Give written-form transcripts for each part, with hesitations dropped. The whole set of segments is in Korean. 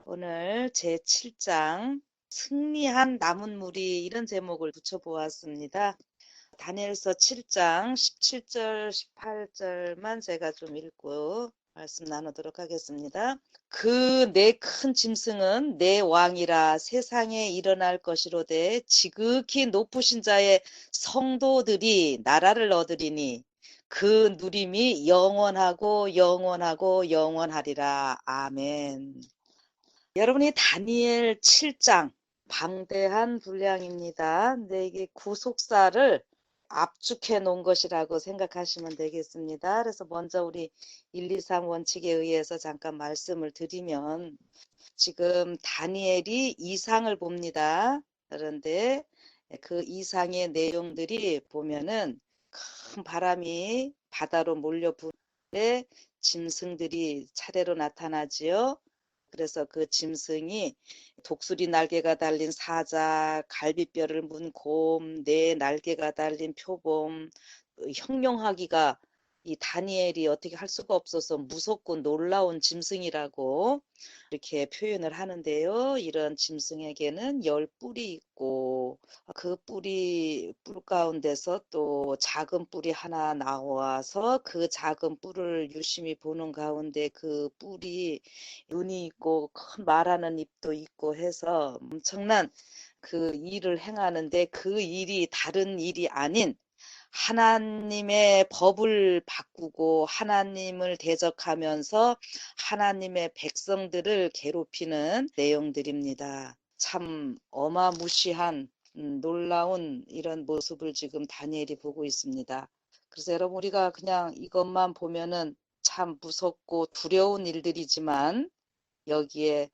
오늘 제7장 승리한 남은 무리 이런 제목을 붙여보았습니다. 다니엘서 7장 17절, 18절만 제가 좀 읽고 말씀 나누도록 하겠습니다. 그 내 큰 짐승은 내 왕이라 세상에 일어날 것이로되 지극히 높으신 자의 성도들이 나라를 얻으리니 그 누림이 영원하고 영원하고 영원하리라. 아멘. 여러분이 다니엘 7장 방대한 분량입니다. 근데 이게 구속사를 압축해 놓은 것이라고 생각하시면 되겠습니다. 그래서 먼저 우리 1, 2, 3 원칙에 의해서 잠깐 말씀을 드리면 지금 다니엘이 이상을 봅니다. 그런데 그 이상의 내용들이 보면은 큰 바람이 바다로 몰려부는데 짐승들이 차례로 나타나지요. 그래서 그 짐승이 독수리 날개가 달린 사자, 갈비뼈를 문 곰, 네 날개가 달린 표범, 형용하기가 이 다니엘이 어떻게 할 수가 없어서 무섭고 놀라운 짐승이라고 이렇게 표현을 하는데요. 이런 짐승에게는 10뿔이 있고 그 뿔 가운데서 또 작은 뿔이 하나 나와서 그 작은 뿔을 유심히 보는 가운데 그 뿔이 눈이 있고 큰 말하는 입도 있고 해서 엄청난 그 일을 행하는데 그 일이 다른 일이 아닌 하나님의 법을 바꾸고 하나님을 대적하면서 하나님의 백성들을 괴롭히는 내용들입니다. 참 어마무시한 놀라운 이런 모습을 지금 다니엘이 보고 있습니다. 그래서 여러분 우리가 그냥 이것만 보면은 참 무섭고 두려운 일들이지만 여기에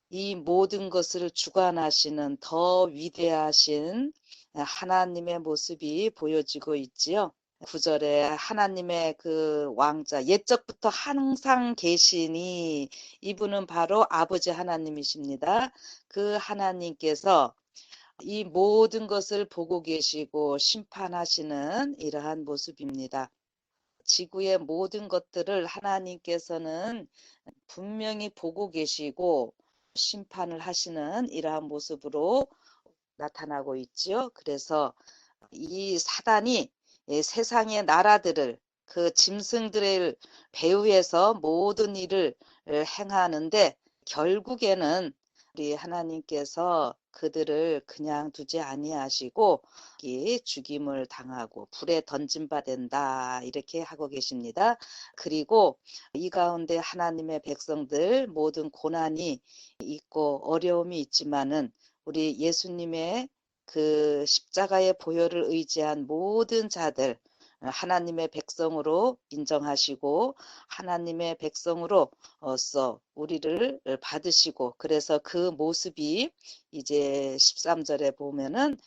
이 모든 것을 주관하시는 더 위대하신 하나님의 모습이 보여지고 있지요. 9절에 하나님의 그 왕자 옛적부터 항상 계시니 이분은 바로 아버지 하나님이십니다. 그 하나님께서 이 모든 것을 보고 계시고 심판하시는 이러한 모습입니다. 지구의 모든 것들을 하나님께서는 분명히 보고 계시고 심판을 하시는 이러한 모습으로 나타나고 있지요. 그래서 이 사단이 세상의 나라들을 그 짐승들을 배후해서 모든 일을 행하는데 결국에는 우리 하나님께서 그들을 그냥 두지 아니하시고 죽임을 당하고 불에 던짐바 된다 이렇게 하고 계십니다. 그리고 이 가운데 하나님의 백성들 모든 고난이 있고 어려움이 있지만은 우리 예수님의 그 십자가의 보혈을 의지한 모든 자들 하나님의 백성으로 인정하시고 하나님의 백성으로서 우리를 받으시고 그래서 그 모습이 이제 13절에 보면은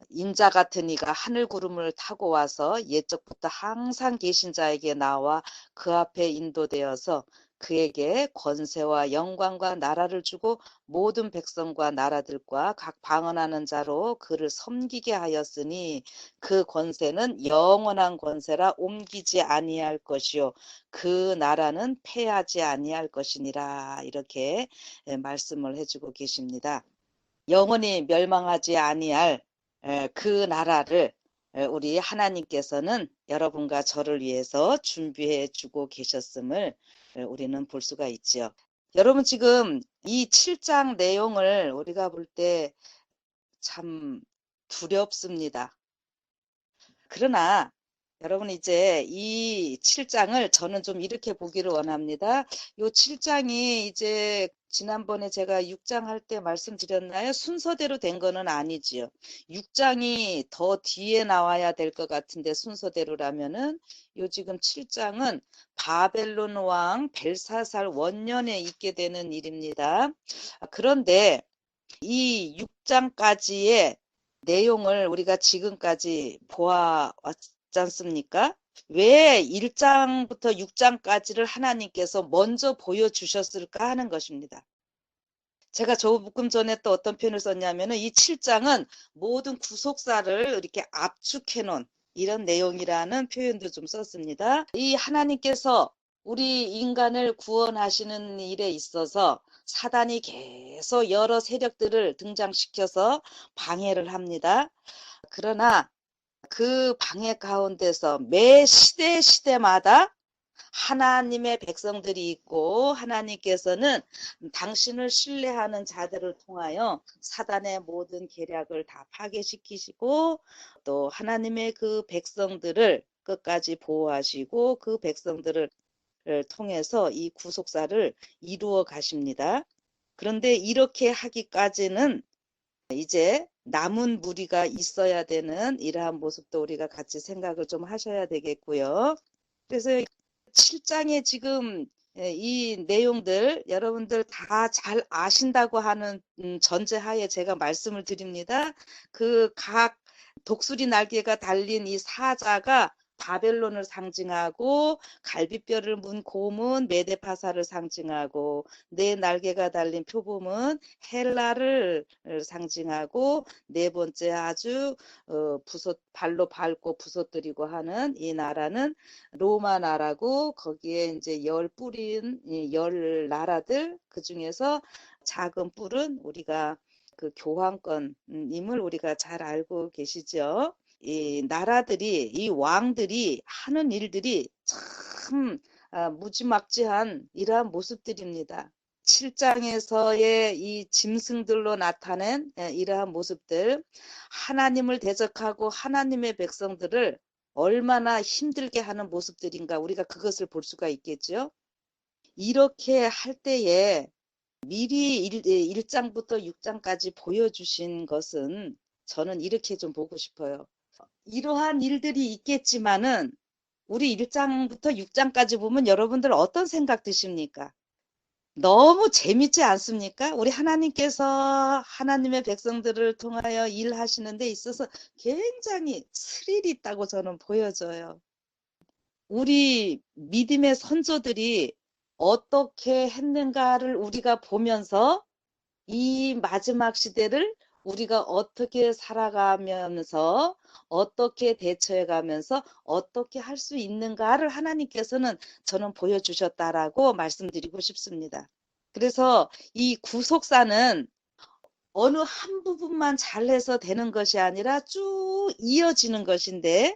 인자 같은 이가 하늘 구름을 타고 와서 옛적부터 항상 계신 자에게 나와 그 앞에 인도되어서 그에게 권세와 영광과 나라를 주고 모든 백성과 나라들과 각 방언하는 자로 그를 섬기게 하였으니 그 권세는 영원한 권세라 옮기지 아니할 것이요 그 나라는 패하지 아니할 것이니라 이렇게 말씀을 해주고 계십니다. 영원히 멸망하지 아니할 그 나라를 우리 하나님께서는 여러분과 저를 위해서 준비해 주고 계셨음을 우리는 볼 수가 있지요. 여러분 지금 이 7장 내용을 우리가 볼 때 참 두렵습니다. 그러나 여러분 이제 이 7장을 저는 좀 이렇게 보기를 원합니다. 이 7장이 이제 지난번에 제가 6장 할 때 말씀드렸나요? 순서대로 된 거는 아니지요. 6장이 더 뒤에 나와야 될 것 같은데 순서대로라면은 요 지금 7장은 바벨론 왕 벨사살 원년에 있게 되는 일입니다. 그런데 이 6장까지의 내용을 우리가 지금까지 보아왔지 않습니까? 왜 1장부터 6장까지를 하나님께서 먼저 보여주셨을까 하는 것입니다. 제가 조금 전에 또 어떤 표현을 썼냐면은 이 7장은 모든 구속사를 이렇게 압축해 놓은 이런 내용이라는 표현도 좀 썼습니다. 이 하나님께서 우리 인간을 구원하시는 일에 있어서 사단이 계속 여러 세력들을 등장시켜서 방해를 합니다. 그러나 그 방해 가운데서 매 시대마다 하나님의 백성들이 있고 하나님께서는 당신을 신뢰하는 자들을 통하여 사단의 모든 계략을 다 파괴시키시고 또 하나님의 그 백성들을 끝까지 보호하시고 그 백성들을 통해서 이 구속사를 이루어 가십니다. 그런데 이렇게 하기까지는 이제 남은 무리가 있어야 되는 이러한 모습도 우리가 같이 생각을 좀 하셔야 되겠고요. 그래서 7장에 지금 이 내용들 여러분들 다 잘 아신다고 하는 전제하에 제가 말씀을 드립니다. 그 각 독수리 날개가 달린 이 사자가 바벨론을 상징하고 갈빗뼈를 문 곰은 메데파사를 상징하고 네 날개가 달린 표범은 헬라를 상징하고 네 번째 아주 발로 밟고 부서뜨리고 하는 이 나라는 로마 나라고 거기에 이제 열 뿔인 열 나라들 그 중에서 작은 뿔은 우리가 그 교황권임을 우리가 잘 알고 계시죠. 이 나라들이 이 왕들이 하는 일들이 참 무지막지한 이러한 모습들입니다. 7장에서의 이 짐승들로 나타낸 이러한 모습들 하나님을 대적하고 하나님의 백성들을 얼마나 힘들게 하는 모습들인가 우리가 그것을 볼 수가 있겠죠. 이렇게 할 때에 미리 1장부터 6장까지 보여주신 것은 저는 이렇게 좀 보고 싶어요. 이러한 일들이 있겠지만은 우리 1장부터 6장까지 보면 여러분들 어떤 생각 드십니까? 너무 재밌지 않습니까? 우리 하나님께서 하나님의 백성들을 통하여 일하시는 데 있어서 굉장히 스릴이 있다고 저는 보여져요. 우리 믿음의 선조들이 어떻게 했는가를 우리가 보면서 이 마지막 시대를 우리가 어떻게 살아가면서 어떻게 대처해가면서 어떻게 할 수 있는가를 하나님께서는 저는 보여주셨다라고 말씀드리고 싶습니다. 그래서 이 구속사는 어느 한 부분만 잘해서 되는 것이 아니라 쭉 이어지는 것인데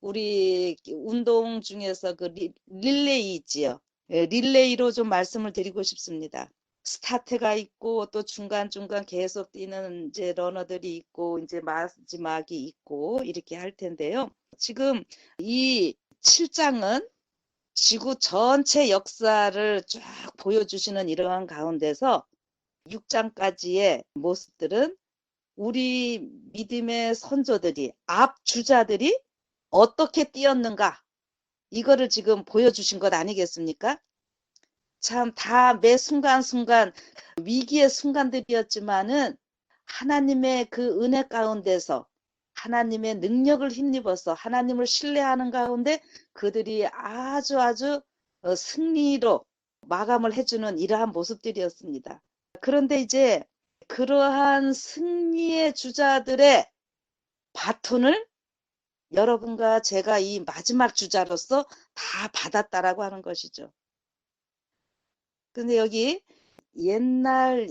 우리 운동 중에서 그 릴레이 있지요. 릴레이로 좀 말씀을 드리고 싶습니다. 스타트가 있고 또 중간중간 계속 뛰는 이제 러너들이 있고 이제 마지막이 있고 이렇게 할 텐데요. 지금 이 7장은 지구 전체 역사를 쫙 보여주시는 이러한 가운데서 6장까지의 모습들은 우리 믿음의 선조들이 앞 주자들이 어떻게 뛰었는가 이거를 지금 보여주신 것 아니겠습니까? 참 다 매 순간순간 위기의 순간들이었지만은 하나님의 그 은혜 가운데서 하나님의 능력을 힘입어서 하나님을 신뢰하는 가운데 그들이 아주 승리로 마감을 해주는 이러한 모습들이었습니다. 그런데 이제 그러한 승리의 주자들의 바톤을 여러분과 제가 이 마지막 주자로서 다 받았다라고 하는 것이죠. 근데 여기 옛날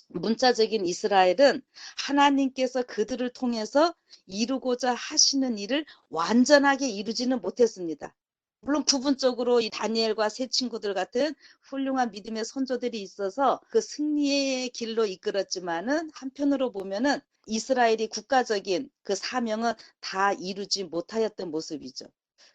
문자적인 이스라엘은 하나님께서 그들을 통해서 이루고자 하시는 일을 완전하게 이루지는 못했습니다. 물론 부분적으로 이 다니엘과 세 친구들 같은 훌륭한 믿음의 선조들이 있어서 그 승리의 길로 이끌었지만은 한편으로 보면은 이스라엘이 국가적인 그 사명은 다 이루지 못하였던 모습이죠.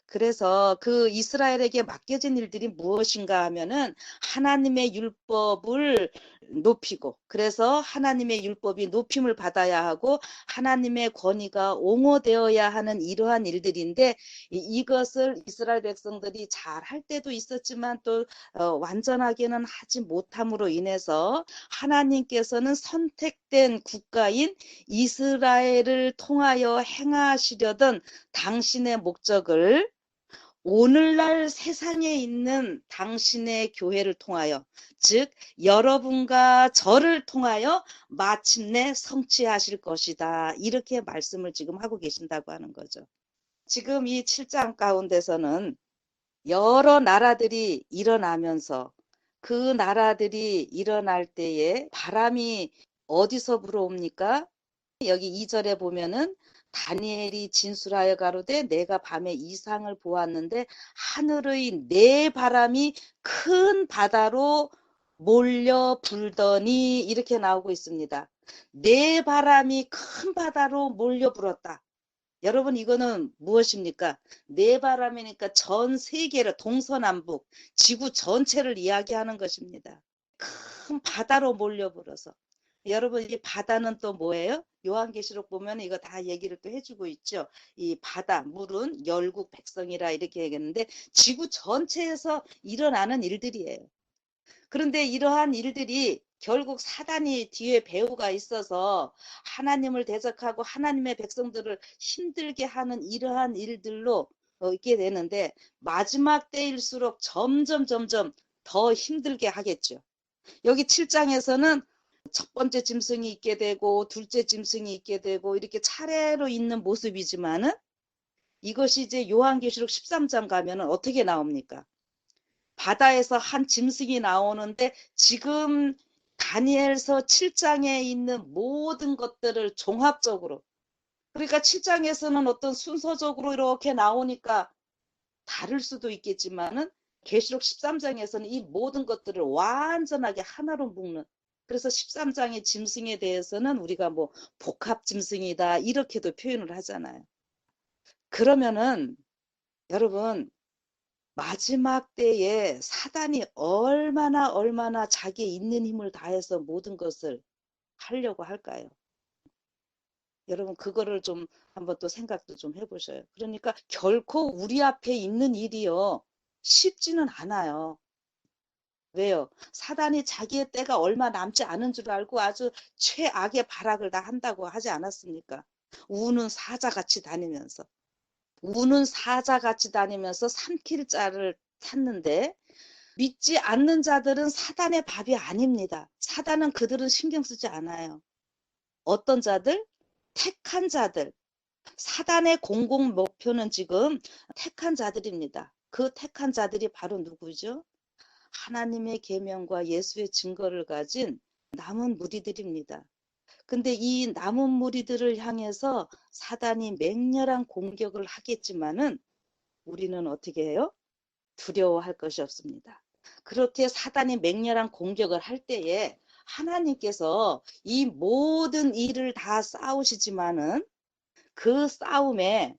그래서 그 이스라엘에게 맡겨진 일들이 무엇인가 하면은 하나님의 율법을 높이고 그래서 하나님의 율법이 높임을 받아야 하고 하나님의 권위가 옹호되어야 하는 이러한 일들인데 이것을 이스라엘 백성들이 잘 할 때도 있었지만 또 완전하게는 하지 못함으로 인해서 하나님께서는 선택된 국가인 이스라엘을 통하여 행하시려던 당신의 목적을 오늘날 세상에 있는 당신의 교회를 통하여 즉 여러분과 저를 통하여 마침내 성취하실 것이다. 이렇게 말씀을 지금 하고 계신다고 하는 거죠. 지금 이 7장 가운데서는 여러 나라들이 일어나면서 그 나라들이 일어날 때에 바람이 어디서 불어옵니까? 여기 2절에 보면은 다니엘이 진술하여 가로되 내가 밤에 이상을 보았는데 하늘의 네 바람이 큰 바다로 몰려 불더니 이렇게 나오고 있습니다. 네 바람이 큰 바다로 몰려 불었다. 여러분 이거는 무엇입니까? 네 바람이니까 전 세계를 동서남북 지구 전체를 이야기하는 것입니다. 큰 바다로 몰려 불어서 여러분 이 바다는 또 뭐예요? 요한계시록 보면 이거 다 얘기를 또 해주고 있죠. 이 바다, 물은 열국 백성이라 이렇게 얘기했는데 지구 전체에서 일어나는 일들이에요. 그런데 이러한 일들이 결국 사단이 뒤에 배후가 있어서 하나님을 대적하고 하나님의 백성들을 힘들게 하는 이러한 일들로 있게 되는데 마지막 때일수록 점점 더 힘들게 하겠죠. 여기 7장에서는 첫 번째 짐승이 있게 되고 둘째 짐승이 있게 되고 이렇게 차례로 있는 모습이지만은 이것이 이제 요한계시록 13장 가면은 어떻게 나옵니까? 바다에서 한 짐승이 나오는데 지금 다니엘서 7장에 있는 모든 것들을 종합적으로 그러니까 7장에서는 어떤 순서적으로 이렇게 나오니까 다를 수도 있겠지만은 계시록 13장에서는 이 모든 것들을 완전하게 하나로 묶는 그래서 13장의 짐승에 대해서는 우리가 뭐 복합 짐승이다 이렇게도 표현을 하잖아요. 그러면은 여러분 마지막 때에 사단이 얼마나 자기의 있는 힘을 다해서 모든 것을 하려고 할까요? 여러분 그거를 좀 한번 또 생각도 좀 해보셔요. 그러니까 결코 우리 앞에 있는 일이요 쉽지는 않아요. 왜요? 사단이 자기의 때가 얼마 남지 않은 줄 알고 아주 최악의 발악을 다 한다고 하지 않았습니까? 우는 사자같이 다니면서 삼킬 자를 찾는데 믿지 않는 자들은 사단의 밥이 아닙니다. 사단은 그들은 신경 쓰지 않아요. 어떤 자들? 택한 자들. 사단의 공공 목표는 지금 택한 자들입니다. 그 택한 자들이 바로 누구죠? 하나님의 계명과 예수의 증거를 가진 남은 무리들입니다. 근데 이 남은 무리들을 향해서 사단이 맹렬한 공격을 하겠지만은 우리는 어떻게 해요? 두려워할 것이 없습니다. 그렇게 사단이 맹렬한 공격을 할 때에 하나님께서 이 모든 일을 다 싸우시지만은 그 싸움에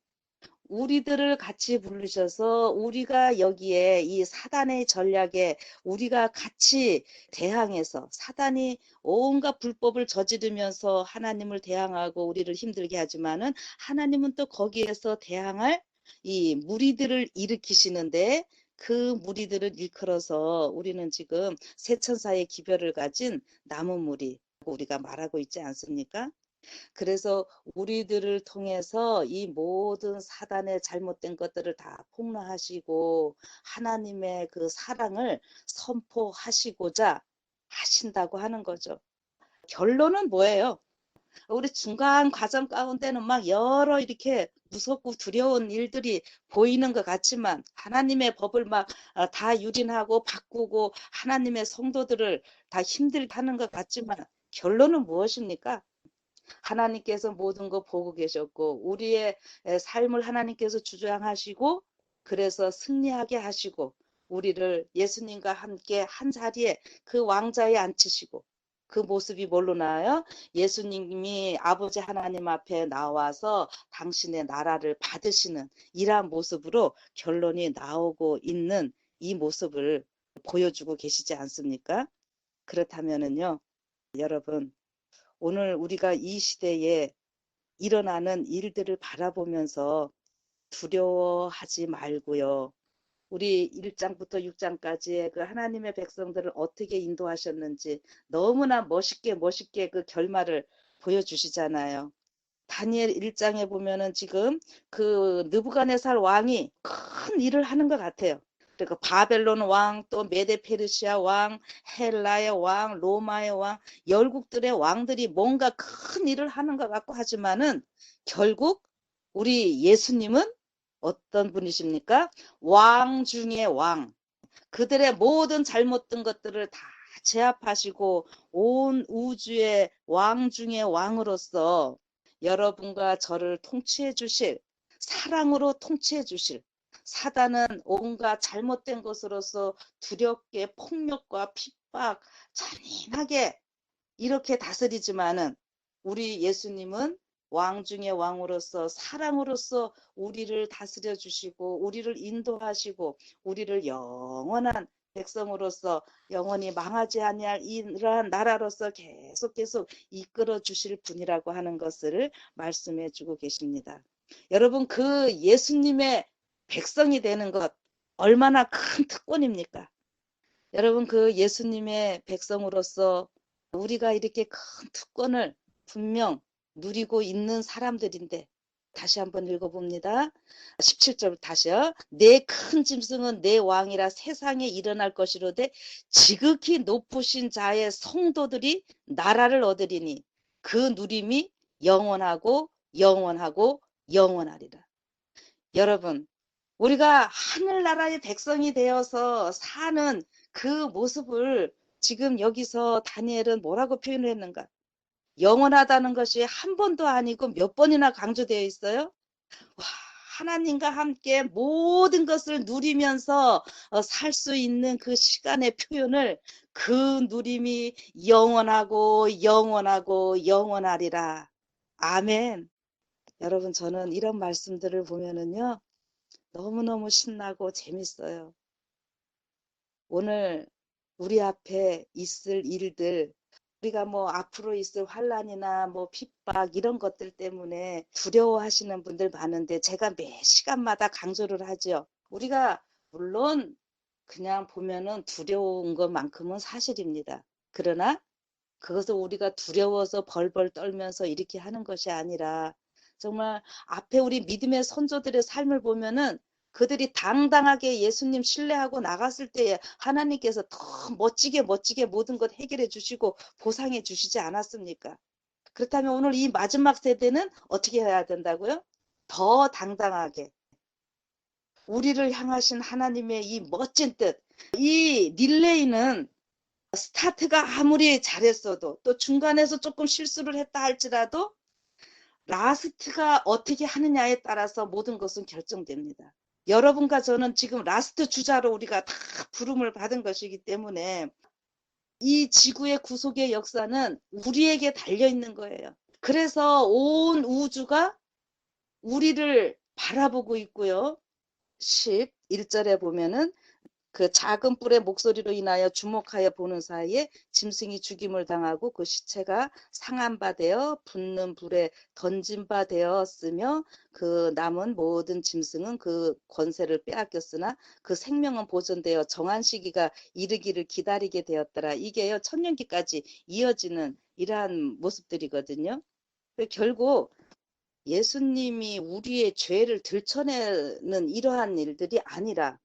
우리들을 같이 부르셔서 우리가 여기에 이 사단의 전략에 우리가 같이 대항해서 사단이 온갖 불법을 저지르면서 하나님을 대항하고 우리를 힘들게 하지만은 하나님은 또 거기에서 대항할 이 무리들을 일으키시는데 그 무리들을 일컬어서 우리는 지금 세천사의 기별을 가진 남은 무리 우리가 말하고 있지 않습니까? 그래서 우리들을 통해서 이 모든 사단의 잘못된 것들을 다 폭로하시고 하나님의 그 사랑을 선포하시고자 하신다고 하는 거죠. 결론은 뭐예요? 우리 중간 과정 가운데는 막 여러 이렇게 무섭고 두려운 일들이 보이는 것 같지만 하나님의 법을 막 다 유린하고 바꾸고 하나님의 성도들을 다 힘들게 하는 것 같지만 결론은 무엇입니까? 하나님께서 모든 거 보고 계셨고 우리의 삶을 하나님께서 주장하시고 그래서 승리하게 하시고 우리를 예수님과 함께 한 자리에 그 왕자에 앉히시고 그 모습이 뭘로 나와요? 예수님이 아버지 하나님 앞에 나와서 당신의 나라를 받으시는 이러한 모습으로 결론이 나오고 있는 이 모습을 보여주고 계시지 않습니까? 그렇다면은요, 여러분 오늘 우리가 이 시대에 일어나는 일들을 바라보면서 두려워하지 말고요. 우리 1장부터 6장까지의 그 하나님의 백성들을 어떻게 인도하셨는지 너무나 멋있게 그 결말을 보여주시잖아요. 다니엘 1장에 보면은 지금 그 느부갓네살 왕이 큰 일을 하는 것 같아요. 그리고 바벨론 왕, 또 메데 페르시아 왕, 헬라의 왕, 로마의 왕, 열국들의 왕들이 뭔가 큰 일을 하는 것 같고 하지만은 결국 우리 예수님은 어떤 분이십니까? 왕 중의 왕. 그들의 모든 잘못된 것들을 다 제압하시고 온 우주의 왕 중의 왕으로서 여러분과 저를 통치해 주실, 사랑으로 통치해 주실, 사단은 온갖 잘못된 것으로서 두렵게 폭력과 핍박 잔인하게 이렇게 다스리지만은 우리 예수님은 왕 중의 왕으로서 사랑으로서 우리를 다스려 주시고 우리를 인도하시고 우리를 영원한 백성으로서 영원히 망하지 아니할 이러한 나라로서 계속 이끌어 주실 분이라고 하는 것을 말씀해 주고 계십니다. 여러분, 그 예수님의 백성이 되는 것 얼마나 큰 특권입니까? 여러분, 그 예수님의 백성으로서 우리가 이렇게 큰 특권을 분명 누리고 있는 사람들인데, 다시 한번 읽어봅니다. 17절 다시요. 내 큰 짐승은 내 왕이라 세상에 일어날 것이로되 지극히 높으신 자의 성도들이 나라를 얻으리니 그 누림이 영원하고 영원하고 영원하리라. 여러분, 우리가 하늘나라의 백성이 되어서 사는 그 모습을 지금 여기서 다니엘은 뭐라고 표현을 했는가? 영원하다는 것이 한 번도 아니고 몇 번이나 강조되어 있어요. 와, 하나님과 함께 모든 것을 누리면서 살 수 있는 그 시간의 표현을 그 누림이 영원하고 영원하고 영원하리라. 아멘. 여러분, 저는 이런 말씀들을 보면은요, 너무너무 신나고 재밌어요. 오늘 우리 앞에 있을 일들, 우리가 뭐 앞으로 있을 환난이나 뭐 핍박 이런 것들 때문에 두려워하시는 분들 많은데 제가 매 시간마다 강조를 하죠. 우리가 물론 그냥 보면은 두려운 것만큼은 사실입니다. 그러나 그것을 우리가 두려워서 벌벌 떨면서 이렇게 하는 것이 아니라 정말 앞에 우리 믿음의 선조들의 삶을 보면은 그들이 당당하게 예수님 신뢰하고 나갔을 때에 하나님께서 더 멋지게 모든 것 해결해 주시고 보상해 주시지 않았습니까? 그렇다면 오늘 이 마지막 세대는 어떻게 해야 된다고요? 더 당당하게 우리를 향하신 하나님의 이 멋진 뜻, 이 릴레이는 스타트가 아무리 잘했어도 또 중간에서 조금 실수를 했다 할지라도 라스트가 어떻게 하느냐에 따라서 모든 것은 결정됩니다. 여러분과 저는 지금 라스트 주자로 우리가 다 부름을 받은 것이기 때문에 이 지구의 구속의 역사는 우리에게 달려있는 거예요. 그래서 온 우주가 우리를 바라보고 있고요. 11절에 보면은 그 작은 뿔의 목소리로 인하여 주목하여 보는 사이에 짐승이 죽임을 당하고 그 시체가 상한 바 되어 붙는 불에 던진 바 되었으며 그 남은 모든 짐승은 그 권세를 빼앗겼으나 그 생명은 보존되어 정한 시기가 이르기를 기다리게 되었더라. 이게요, 천년기까지 이어지는 이러한 모습들이거든요. 결국 예수님이 우리의 죄를 들춰내는 이러한 일들이 아니라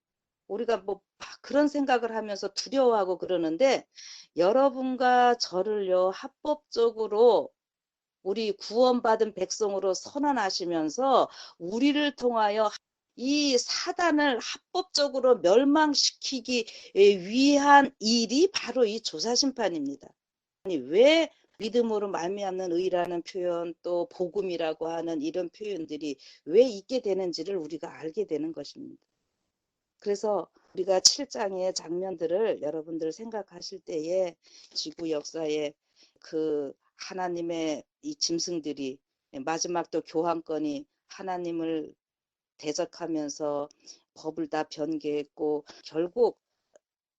우리가 뭐 그런 생각을 하면서 두려워하고 그러는데 여러분과 저를요 합법적으로 우리 구원받은 백성으로 선언하시면서 우리를 통하여 이 사단을 합법적으로 멸망시키기 위한 일이 바로 이 조사심판입니다. 아니, 왜 믿음으로 말미암는 의라는 표현 또 복음이라고 하는 이런 표현들이 왜 있게 되는지를 우리가 알게 되는 것입니다. 그래서 우리가 7장의 장면들을 여러분들 생각하실 때에 지구 역사에 그 하나님의 이 짐승들이 마지막 또 교환권이 하나님을 대적하면서 법을 다 변개했고 결국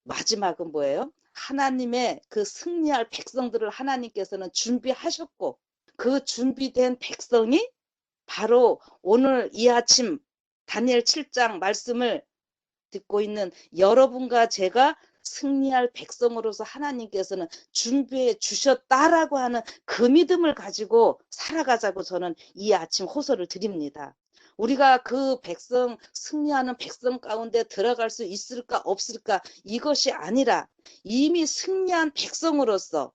마지막은 뭐예요? 하나님의 그 승리할 백성들을 하나님께서는 준비하셨고 그 준비된 백성이 바로 오늘 이 아침 다니엘 7장 말씀을 듣고 있는 여러분과 제가 승리할 백성으로서 하나님께서는 준비해 주셨다라고 하는 그 믿음을 가지고 살아가자고 저는 이 아침 호소를 드립니다. 우리가 그 백성, 승리하는 백성 가운데 들어갈 수 있을까 없을까 이것이 아니라 이미 승리한 백성으로서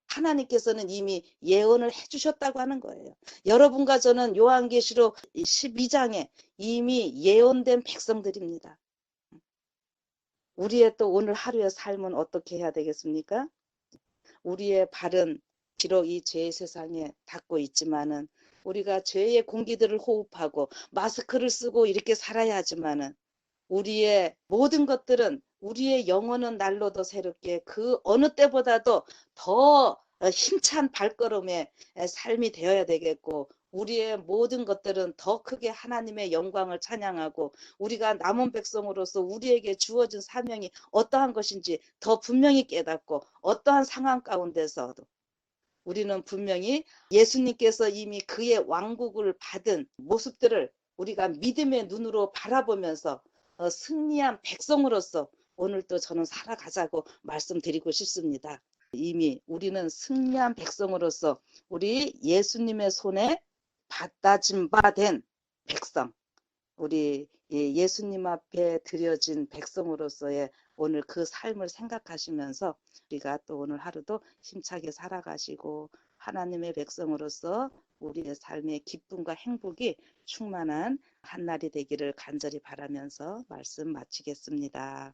하나님께서는 이미 예언을 해주셨다고 하는 거예요. 여러분과 저는 요한계시록 12장에 이미 예언된 백성들입니다. 우리의 또 오늘 하루의 삶은 어떻게 해야 되겠습니까? 우리의 발은 비록 이 죄의 세상에 닿고 있지만은 우리가 죄의 공기들을 호흡하고 마스크를 쓰고 이렇게 살아야 하지만은 우리의 모든 것들은 우리의 영혼은 날로 더 새롭게 그 어느 때보다도 더 힘찬 발걸음의 삶이 되어야 되겠고 우리의 모든 것들은 더 크게 하나님의 영광을 찬양하고 우리가 남은 백성으로서 우리에게 주어진 사명이 어떠한 것인지 더 분명히 깨닫고 어떠한 상황 가운데서도 우리는 분명히 예수님께서 이미 그의 왕국을 받은 모습들을 우리가 믿음의 눈으로 바라보면서 승리한 백성으로서 오늘 또 저는 살아가자고 말씀드리고 싶습니다. 이미 우리는 승리한 백성으로서 우리 예수님의 손에 받다진 바 된 백성, 우리 예수님 앞에 드려진 백성으로서의 오늘 그 삶을 생각하시면서 우리가 또 오늘 하루도 힘차게 살아가시고 하나님의 백성으로서 우리의 삶의 기쁨과 행복이 충만한 한날이 되기를 간절히 바라면서 말씀 마치겠습니다.